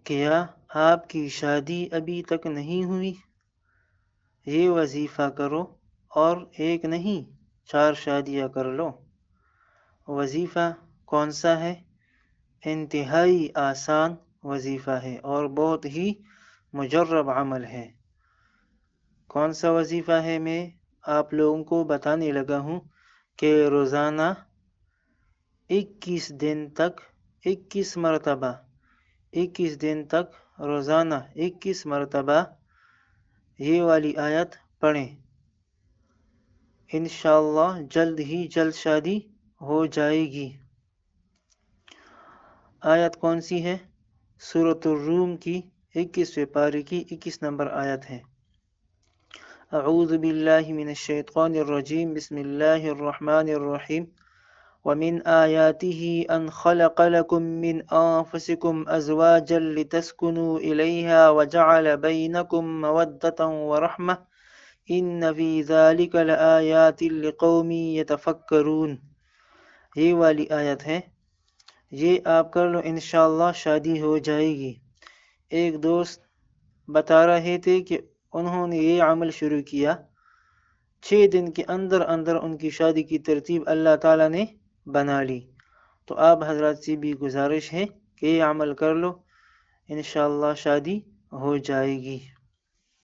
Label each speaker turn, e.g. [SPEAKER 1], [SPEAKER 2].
[SPEAKER 1] کیا آپ کی شادی ابھی تک نہیں ہوئی؟ یہ وظیفہ کرو اور ایک نہیں 4 شادیاں کر لو۔ وظیفہ کون سا ہے؟ انتہائی آسان وظیفہ ہے اور بہت ہی مجرب عمل ہے۔ کون سا وظیفہ ہے؟ میں آپ لوگوں کو بتانے لگا ہوں کہ روزانہ 21 دن تک 21 مرتبہ 21 دن تک روزانہ 21 مرتبہ یہ والی آیت پڑھیں۔ انشاءاللہ جلد شادی ہو جائے گی۔ آیت کون سی ہے؟ سورۃ الروم کی 21ویں پارے کی 21 نمبر آیت ہے۔ اعوذ باللہ من الشیطان الرجیم، بسم اللہ الرحمن الرحیم۔ وَمِنْ آيَاتِهِ أَنْ خَلَقَ لَكُم مِّنْ أَنفُسِكُمْ أَزْوَاجًا لِتَسْكُنُوا إِلَيْهَا وَجَعَلَ بَيْنَكُم مَّوَدَّةً وَرَحْمَةً إِنَّ فِي ذَلِكَ لَآيَاتٍ لِقَوْمٍ يَتَفَكَّرُونَ۔ یہ والی آیت ہے۔ یہ آپ کر لو، انشاءاللہ شادی ہو جائے گی۔ ایک دوست بتا رہے تھے کہ انہوں نے یہ عمل شروع کیا، 6 دن کے اندر ان کی شادی کی ترتیب اللہ تعالیٰ نے بنا لی۔ تو آپ حضرات سے بھی گزارش ہے کہ یہ عمل کر لو، انشاءاللہ شادی ہو جائے گی۔